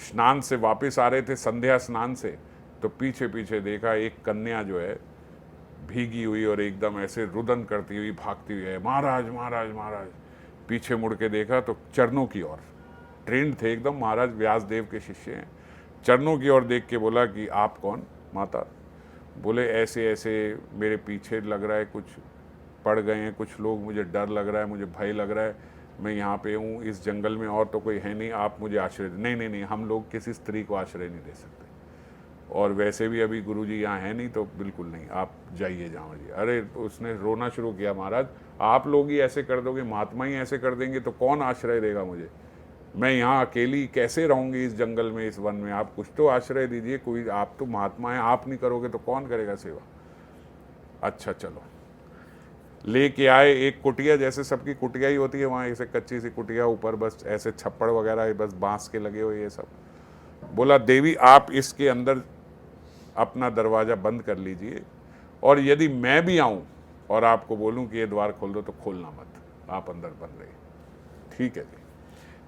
स्नान से वापस आ रहे थे, संध्या स्नान से, तो पीछे पीछे देखा एक कन्या जो है भीगी हुई और एकदम ऐसे रुदन करती हुई भागती हुई है, महाराज महाराज महाराज। पीछे मुड़ के देखा तो चरणों की ओर, ट्रेंड थे एकदम, महाराज व्यास देव के शिष्य हैं। चरणों की ओर देख के बोला कि आप कौन माता? बोले ऐसे ऐसे मेरे पीछे लग रहा है कुछ पड़ गए हैं कुछ लोग, मुझे डर लग रहा है, मुझे भय लग रहा है, मैं यहाँ पे हूँ इस जंगल में, और तो कोई है नहीं, आप मुझे आश्रय दें। नहीं नहीं नहीं, हम लोग किसी स्त्री को आश्रय नहीं दे सकते, और वैसे भी अभी गुरुजी यहाँ है नहीं, तो बिल्कुल नहीं, आप जाइए जहाँ जी। अरे उसने रोना शुरू किया, महाराज आप लोग ही ऐसे कर दोगे, महात्मा ही ऐसे कर देंगे तो कौन आश्रय देगा मुझे? मैं यहाँ अकेली कैसे रहूँगी इस जंगल में, इस वन में? आप कुछ तो आश्रय दीजिए, कोई, आप तो महात्मा हैं, आप नहीं करोगे तो कौन करेगा सेवा? अच्छा चलो, लेके आए एक कुटिया, जैसे सबकी कुटिया ही होती है वहाँ, ऐसे कच्ची सी कुटिया, ऊपर बस ऐसे छप्पड़ वगैरह बस बांस के लगे हुए ये सब। बोला देवी आप इसके अंदर अपना दरवाज़ा बंद कर लीजिए, और यदि मैं भी आऊँ और आपको बोलूँ कि ये द्वार खोल दो तो खोलना मत, आप अंदर बंद रहिए। ठीक है जी।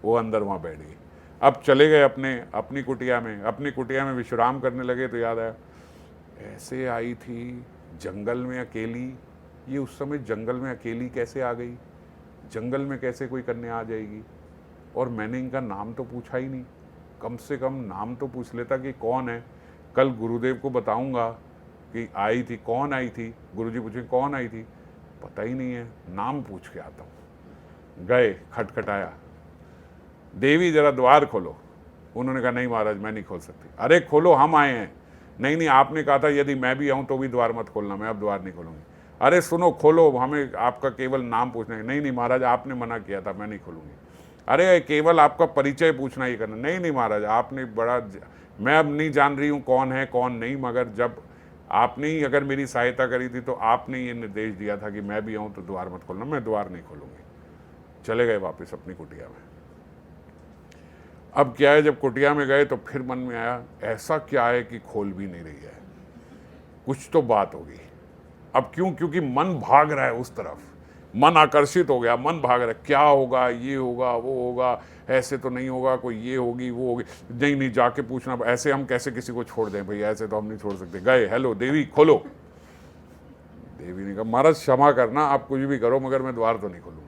वो अंदर वहाँ बैठ गई। अब चले गए अपनी कुटिया में। अपनी कुटिया में विश्राम करने लगे तो याद आया, ऐसे आई थी जंगल में अकेली, ये उस समय जंगल में अकेली कैसे आ गई? जंगल में कैसे कोई कन्या आ जाएगी? और मैंने इनका नाम तो पूछा ही नहीं, कम से कम नाम तो पूछ लेता कि कौन है। कल गुरुदेव को बताऊंगा कि आई थी, कौन आई थी। गुरुजी पूछे कौन आई थी, पता ही नहीं है, नाम पूछ के आता हूँ। गए, खटखटाया, देवी जरा द्वार खोलो। उन्होंने कहा नहीं महाराज मैं नहीं खोल सकती। अरे खोलो, हम आए हैं। नहीं नहीं, आपने कहा था यदि मैं भी आऊँ तो भी द्वार मत खोलना, मैं अब द्वार नहीं खोलूँगी। अरे सुनो, खोलो, हमें आपका केवल नाम पूछना है। नहीं नहीं महाराज आपने मना किया था, मैं नहीं खोलूँगी। अरे केवल आपका परिचय पूछना ही करना। नहीं नहीं महाराज आपने बड़ा, मैं अब नहीं जान रही हूँ कौन है कौन नहीं, मगर जब आपने ही अगर मेरी सहायता करी थी तो आपने ये निर्देश दिया था कि मैं भी आऊँ तो द्वार मत खोलना, मैं द्वार नहीं खोलूँगी। चले गए वापस अपनी कुटिया में। अब क्या है, जब कुटिया में गए तो फिर मन में आया ऐसा क्या है कि खोल भी नहीं रही है, कुछ तो बात होगी। अब क्यों? क्योंकि मन भाग रहा है उस तरफ, मन आकर्षित हो गया, मन भाग रहा है, क्या होगा, ये होगा वो होगा, ऐसे तो नहीं होगा, कोई ये होगी वो होगी, नहीं नहीं जाके पूछना, ऐसे हम कैसे किसी को छोड़ दें भाई, ऐसे तो हम नहीं छोड़ सकते। गए, हेलो देवी खोलो। देवी ने कहा महाराज क्षमा करना, आप कुछ भी करो मगर मैं द्वार तो नहीं खोलूंगी।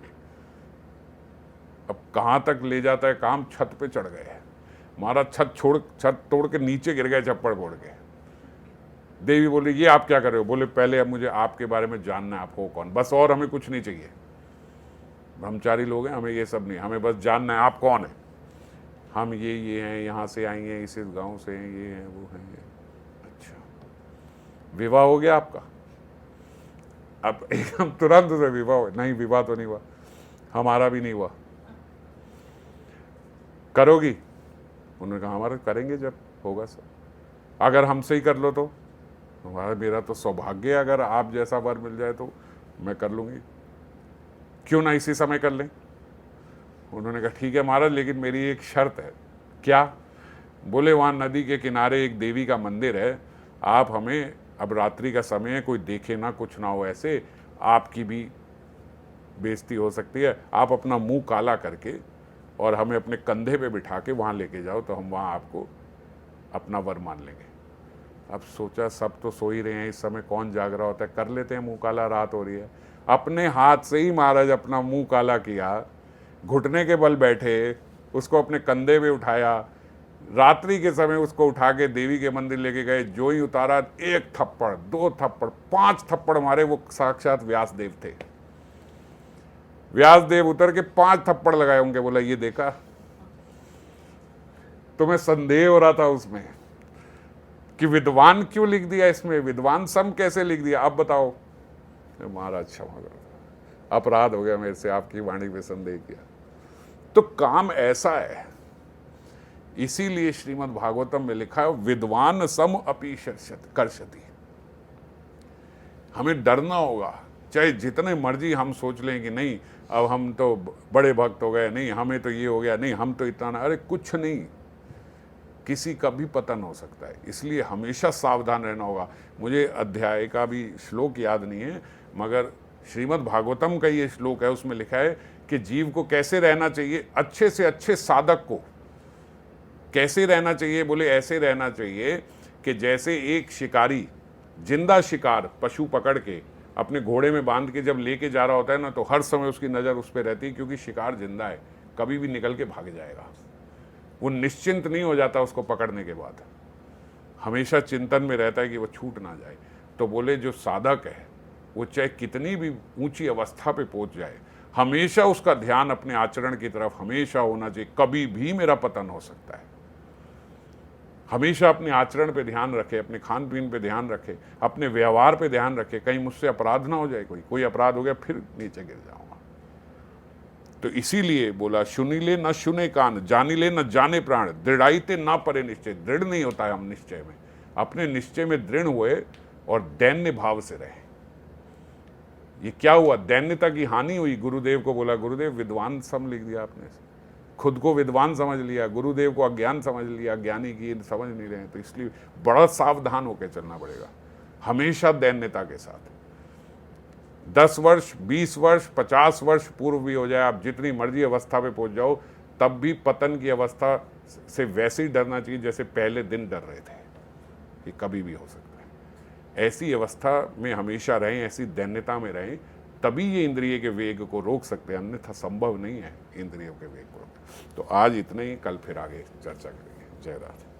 अब कहाँ तक ले जाता है काम, छत पे चढ़ गए महाराज, छत तोड़ के नीचे गिर गए चप्पड़ फोड़ के। देवी बोली ये आप क्या कर रहे हो? बोले पहले अब मुझे आपके बारे में जानना है, आप हो कौन, बस, और हमें कुछ नहीं चाहिए, ब्रह्मचारी लोग हैं, हमें ये सब नहीं, हमें बस जानना है आप कौन है। हम ये हैं, यहाँ से आई हैं, इस गांव से हैं, ये हैं वो हैं ये। अच्छा, विवाह हो गया आपका? अब एकदम तुरंत से विवाह हो? नहीं विवाह तो नहीं हुआ, हमारा भी नहीं हुआ। करोगी? उन्होंने कहा हमारा करेंगे जब होगा सब, अगर हमसे ही कर लो तो। हमारा मेरा तो सौभाग्य है, अगर आप जैसा वर मिल जाए तो मैं कर लूँगी, क्यों ना इसी समय कर लें। उन्होंने कहा ठीक है महाराज, लेकिन मेरी एक शर्त है। क्या? बोले वहाँ नदी के किनारे एक देवी का मंदिर है, आप हमें, अब रात्रि का समय है, कोई देखे ना कुछ ना हो, ऐसे आपकी भी बेइज्जती हो सकती है, आप अपना मुंह काला करके और हमें अपने कंधे पे बिठा के वहाँ लेके जाओ, तो हम वहाँ आपको अपना वर मान लेंगे। अब सोचा सब तो सो ही रहे हैं इस समय, कौन जाग रहा होता है, कर लेते हैं मुंह काला, रात हो रही है। अपने हाथ से ही महाराज अपना मुंह काला किया, घुटने के बल बैठे, उसको अपने कंधे पे उठाया, रात्रि के समय उसको उठा के देवी के मंदिर लेके गए। जो ही उतारा, एक थप्पड़, दो थप्पड़, 5 थप्पड़ मारे। वो साक्षात व्यासदेव थे। व्यासदेव उतर के 5 थप्पड़ लगाए होंगे। बोला ये देखा, तुम्हें संदेह हो रहा था उसमें कि विद्वान क्यों लिख दिया इसमें, विद्वान सम कैसे लिख दिया, अब बताओ। महाराज क्षमा करो, अपराध हो गया मेरे से, आपकी वाणी पे संदेह किया। तो काम ऐसा है, इसीलिए श्रीमद् भागवतम में लिखा है विद्वान सम अपि कर्षति। हमें डरना होगा, चाहे जितने मर्जी हम सोच लें कि नहीं अब हम तो बड़े भक्त हो गए, नहीं हमें तो ये हो गया, नहीं हम तो इतना, अरे कुछ नहीं, किसी का भी पतन हो सकता है। इसलिए हमेशा सावधान रहना होगा। मुझे अध्याय का भी श्लोक याद नहीं है, मगर श्रीमद् भागवतम का ये श्लोक है, उसमें लिखा है कि जीव को कैसे रहना चाहिए, अच्छे से अच्छे साधक को कैसे रहना चाहिए। बोले ऐसे रहना चाहिए कि जैसे एक शिकारी जिंदा शिकार पशु पकड़ के अपने घोड़े में बांध के जब लेके जा रहा होता है ना, तो हर समय उसकी नज़र उस पर रहती है, क्योंकि शिकार जिंदा है, कभी भी निकल के भाग जाएगा। वो निश्चिंत नहीं हो जाता उसको पकड़ने के बाद, हमेशा चिंतन में रहता है कि वो छूट ना जाए। तो बोले जो साधक है वो चाहे कितनी भी ऊंची अवस्था पे पहुंच जाए, हमेशा उसका ध्यान अपने आचरण की तरफ हमेशा होना चाहिए। कभी भी मेरा पतन हो सकता है, हमेशा अपने आचरण पे ध्यान रखे, अपने खान पीन पे ध्यान रखे, अपने व्यवहार पे ध्यान रखे, कहीं मुझसे अपराध ना हो जाए, कोई अपराध हो गया फिर नीचे गिर जाऊंगा। तो इसीलिए बोला सुनी ले न सुने कान, जानी ले न जाने प्राण, दृढ़ाईते ना परे निश्चय। दृढ़ नहीं होता है हम निश्चय में, अपने निश्चय में दृढ़ हुए और दैन्य भाव से रहे। ये क्या हुआ, दैन्यता की हानि हुई। गुरुदेव को बोला, गुरुदेव विद्वान सम लिख दिया आपने, खुद को विद्वान समझ लिया, गुरुदेव को अज्ञान समझ लिया, ज्ञानी की समझ नहीं रहे। तो इसलिए बड़ा सावधान होकर चलना पड़ेगा, हमेशा दैन्यता के साथ। 10 वर्ष 20 वर्ष 50 वर्ष पूर्व भी हो जाए, आप जितनी मर्जी अवस्था पे पहुंच जाओ, तब भी पतन की अवस्था से वैसे ही डरना चाहिए जैसे पहले दिन डर रहे थे, कि कभी भी हो सकता है। ऐसी अवस्था में हमेशा रहें, ऐसी दैन्यता में रहें, तभी ये इंद्रिय के वेग को रोक सकते हैं, अन्यथा संभव नहीं है इंद्रियों के वेग को। तो आज इतने ही, कल फिर आगे चर्चा करेंगे। जय राधे।